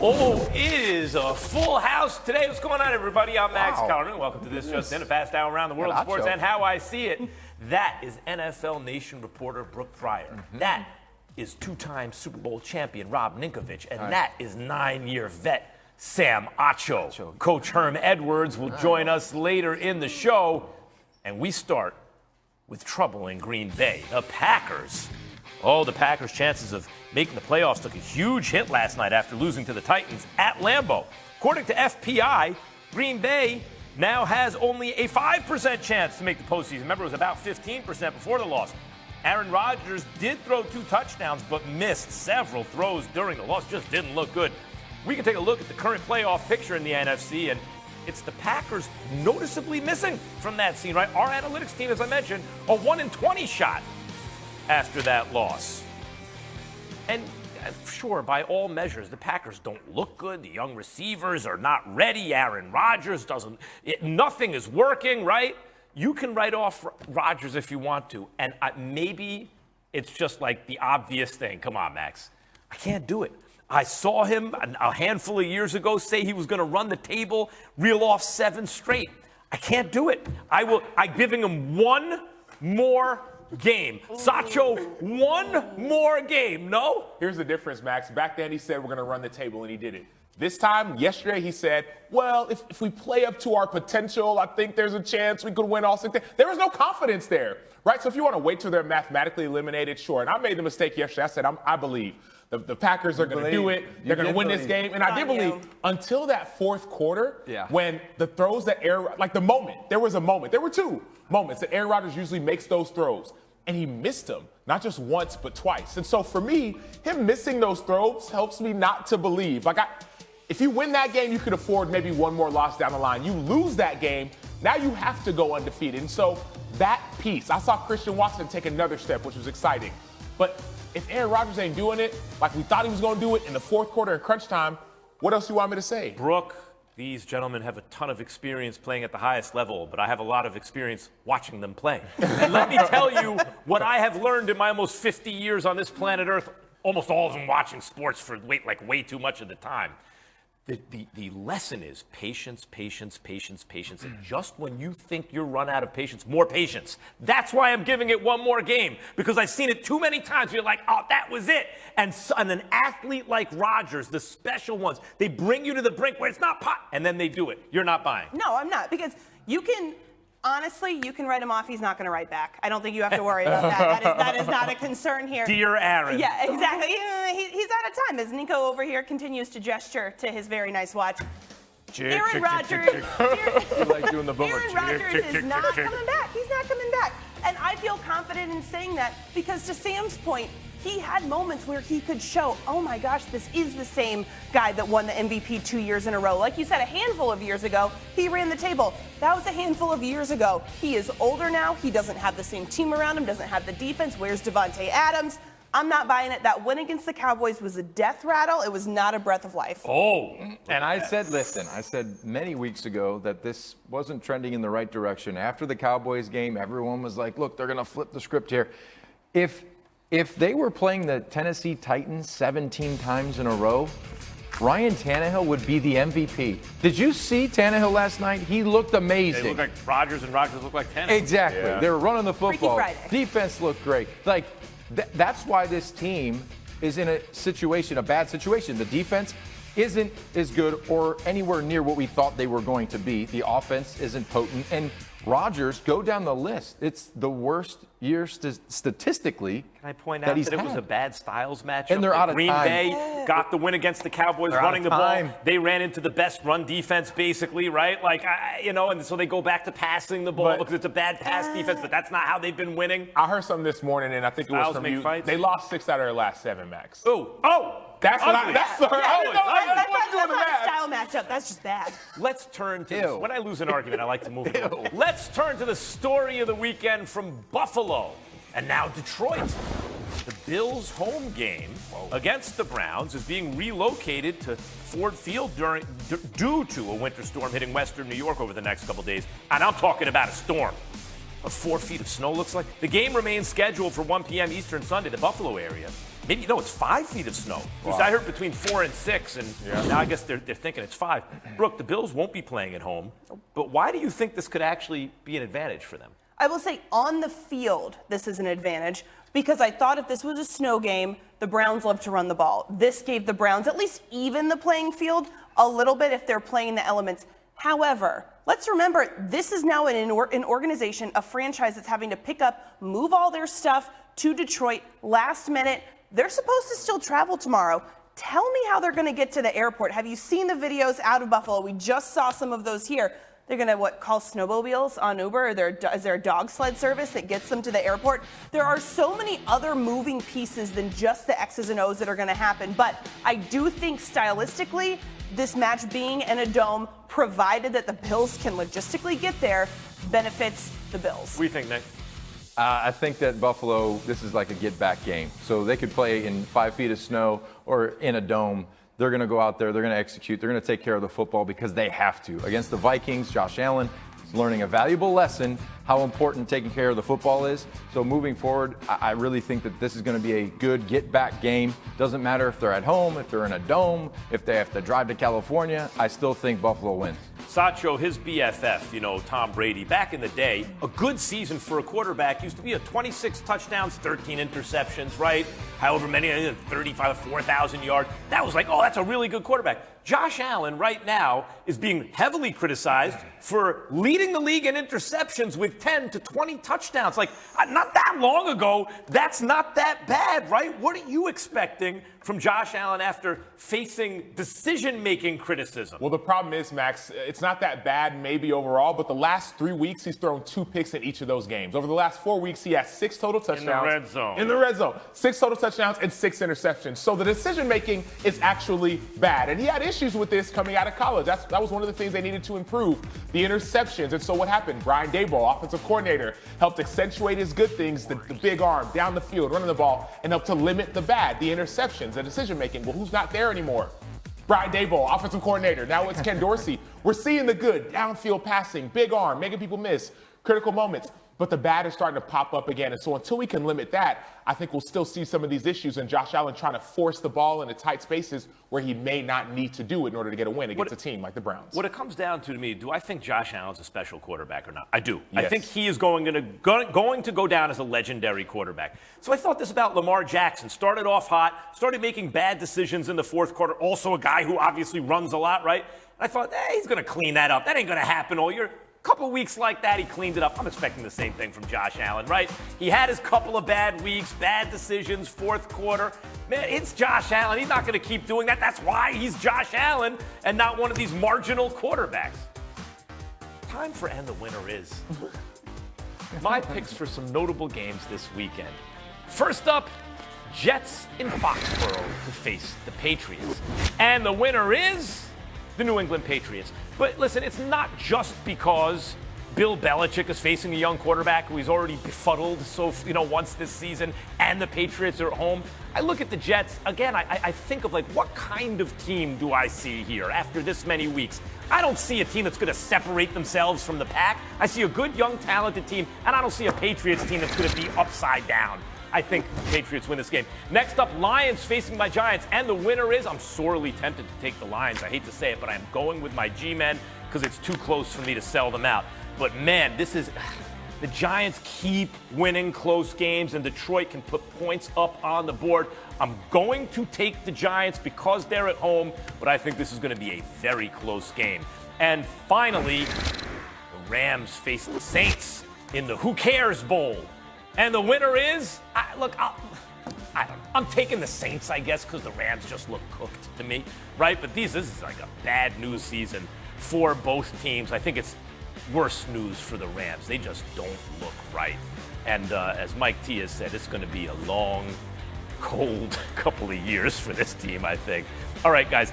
Oh, it is a full house today. What's going on, everybody? I'm Max Kellerman. Welcome to this Just In, a fast hour around the world of sports and how I see it. That is NFL Nation reporter Brooke Pryor. That is two-time Super Bowl champion Rob Ninkovich. And that is 9-year vet Sam Acho. Coach Herm Edwards will join us later in the show. And we start with trouble in Green Bay. The Packers. Oh, the Packers' chances of making the playoffs took a huge hit last night after losing to the Titans at Lambeau. According to FPI, Green Bay now has only a 5% chance to make the postseason. Remember, it was about 15% before the loss. Aaron Rodgers did throw 2 touchdowns, but missed several throws during the loss. Just didn't look good. We can take a look at the current playoff picture in the NFC, and it's the Packers noticeably missing from that scene, right? Our analytics team, as I mentioned, a 1-in-20 shot after that loss. And sure, by all measures, the Packers don't look good. The young receivers are not ready. Aaron Rodgers nothing is working, right? You can write off Rodgers if you want to. And maybe it's just like the obvious thing. Come on, Max. I can't do it. I saw him a handful of years ago say he was going to run the table, reel off 7 straight. I can't do it. I'm giving him one more game. Sacho, one more game, no? Here's the difference, Max. Back then he said we're going to run the table, and he did it. This time, yesterday, he said, well, if we play up to our potential, I think there's a chance we could win all 6 games. There was no confidence there, right? So if you want to wait till they're mathematically eliminated, sure. And I made the mistake yesterday. I said, I believe. The Packers are going to do it. They're going to win this game. And I did believe until that fourth quarter when the throws that there was a moment. There were 2 moments that Aaron Rodgers usually makes those throws. And he missed them, not just once, but twice. And so for me, him missing those throws helps me not to believe. If you win that game, you could afford maybe one more loss down the line. You lose that game, now you have to go undefeated. And so that piece, I saw Christian Watson take another step, which was exciting. But if Aaron Rodgers ain't doing it like we thought he was going to do it in the fourth quarter in crunch time, what else do you want me to say? Brooke, these gentlemen have a ton of experience playing at the highest level, but I have a lot of experience watching them play. And let me tell you what I have learned in my almost 50 years on this planet Earth, almost all of them watching sports for way too much of the time. The lesson is patience, patience, patience, patience. And just when you think you're run out of patience, more patience. That's why I'm giving it one more game, because I've seen it too many times. You're like, oh, that was it. And an athlete like Rodgers, the special ones, they bring you to the brink where it's not pot, and then they do it. You're not buying. No, I'm not, because you can write him off. He's not going to write back. I don't think you have to worry about that. That is not a concern here. Dear Aaron. Yeah, exactly. He's out of time as Nico over here continues to gesture to his very nice watch. Aaron Rodgers. Like doing the boomer. Aaron Rodgers is not coming back. He's not coming back. And I feel confident in saying that because, to Sam's point, he had moments where he could show, oh my gosh, this is the same guy that won the MVP 2 years in a row. Like you said, a handful of years ago, he ran the table. That was a handful of years ago. He is older now. He doesn't have the same team around him, doesn't have the defense. Where's Devontae Adams? I'm not buying it. That win against the Cowboys was a death rattle. It was not a breath of life. Oh. And I said many weeks ago that this wasn't trending in the right direction. After the Cowboys game, everyone was like, look, they're going to flip the script here. If they were playing the Tennessee Titans 17 times in a row, Ryan Tannehill would be the MVP. Did you see Tannehill last night? He looked amazing. They look like Rodgers, and Rodgers looked like Tannehill. Exactly. Yeah. They were running the football. Freaky Friday. Defense looked great. That's why this team is in a bad situation. The defense isn't as good or anywhere near what we thought they were going to be. The offense isn't potent. And Rodgers, go down the list. It's the worst year statistically. Can I point out that it was a bad styles matchup? And they're out of Green time. Bay got the win against the Cowboys running the ball. They ran into the best run defense, basically, right? And so they go back to passing the ball because it's a bad pass defense, but that's not how they've been winning. I heard something this morning, and I think it was from you. They lost 6 out of their last 7, Max. Oh! That's what I. That's the. That's not a style matchup. That's just bad. Let's turn to this. When I lose an argument, I like to move it on. Let's turn to the story of the weekend from Buffalo and now Detroit. The Bills' home game against the Browns is being relocated to Ford Field due to a winter storm hitting western New York over the next couple days. And I'm talking about a storm. 4 feet of snow looks like. The game remains scheduled for 1 p.m. Eastern Sunday, the Buffalo area. maybe, no, it's 5 feet of snow. Wow. I heard between 4 and 6, and now I guess they're thinking it's 5. Brooke, the Bills won't be playing at home, but why do you think this could actually be an advantage for them? I will say on the field, this is an advantage because I thought if this was a snow game, the Browns love to run the ball. This gave the Browns at least even the playing field a little bit if they're playing the elements. However, let's remember, this is now an organization, a franchise that's having to pick up, move all their stuff to Detroit last minute. They're supposed to still travel tomorrow. Tell me how they're going to get to the airport. Have you seen the videos out of Buffalo? We just saw some of those here. They're going to, call snowmobiles on Uber? Is there a dog sled service that gets them to the airport? There are so many other moving pieces than just the X's and O's that are going to happen. But I do think stylistically, this match being in a dome, provided that the Bills can logistically get there, benefits the Bills. What do you think, Nick? I think that Buffalo, this is like a get-back game. So they could play in 5 feet of snow or in a dome. They're going to go out there, they're going to execute, they're going to take care of the football because they have to. Against the Vikings, Josh Allen is learning a valuable lesson how important taking care of the football is. So moving forward, I really think that this is going to be a good get-back game. Doesn't matter if they're at home, if they're in a dome, if they have to drive to California. I still think Buffalo wins. Sacho, his BFF, Tom Brady, back in the day, a good season for a quarterback used to be 26 touchdowns, 13 interceptions, right? However many, 35, 4,000 yards. That was like, oh, that's a really good quarterback. Josh Allen right now is being heavily criticized for leading the league in interceptions with 10 to 20 touchdowns. Like, not that long ago, that's not that bad, right? What are you expecting from Josh Allen after facing decision-making criticism? Well, the problem is, Max, it's not that bad maybe overall, but the last 3 weeks he's thrown 2 picks in each of those games. Over the last 4 weeks, he has 6 total touchdowns. In the red zone. In the red zone. 6 total touchdowns and 6 interceptions. So the decision-making is actually bad. And he had issues with this coming out of college. That was one of the things they needed to improve, the interceptions. And so what happened? Brian Daboll, offensive coordinator, helped accentuate his good things, the big arm, down the field, running the ball, and helped to limit the bad, the interceptions, the decision-making. Well, who's not there anymore? Brian Daboll, offensive coordinator. Now it's Ken Dorsey. We're seeing the good, downfield passing, big arm, making people miss, critical moments. But the bad is starting to pop up again. And so until we can limit that, I think we'll still see some of these issues and Josh Allen trying to force the ball into tight spaces where he may not need to do it in order to get a win against a team like the Browns. What it comes down to me, do I think Josh Allen's a special quarterback or not? I do. Yes. I think he is going to go down as a legendary quarterback. So I thought this about Lamar Jackson. Started off hot, started making bad decisions in the fourth quarter. Also a guy who obviously runs a lot, right? I thought, he's going to clean that up. That ain't going to happen all year. Couple weeks like that, he cleaned it up. I'm expecting the same thing from Josh Allen, right? He had his couple of bad weeks, bad decisions, fourth quarter. Man, it's Josh Allen. He's not going to keep doing that. That's why he's Josh Allen and not one of these marginal quarterbacks. Time for And the Winner Is. My picks for some notable games this weekend. First up, Jets in Foxborough to face the Patriots. And the winner is the New England Patriots. But listen, it's not just because Bill Belichick is facing a young quarterback who he's already befuddled once this season, and the Patriots are at home. I look at the Jets, again, I think of what kind of team do I see here after this many weeks? I don't see a team that's going to separate themselves from the pack. I see a good, young, talented team, and I don't see a Patriots team that's going to be upside down. I think the Patriots win this game. Next up, Lions facing my Giants. And the winner is, I'm sorely tempted to take the Lions. I hate to say it, but I'm going with my G-men because it's too close for me to sell them out. But man, the Giants keep winning close games and Detroit can put points up on the board. I'm going to take the Giants because they're at home, but I think this is going to be a very close game. And finally, the Rams face the Saints in the Who Cares Bowl. And the winner is, I'm taking the Saints, I guess, because the Rams just look cooked to me, right? But this is like a bad news season for both teams. I think it's worse news for the Rams. They just don't look right. And as Mike T has said, it's going to be a long, cold couple of years for this team, I think. All right, guys,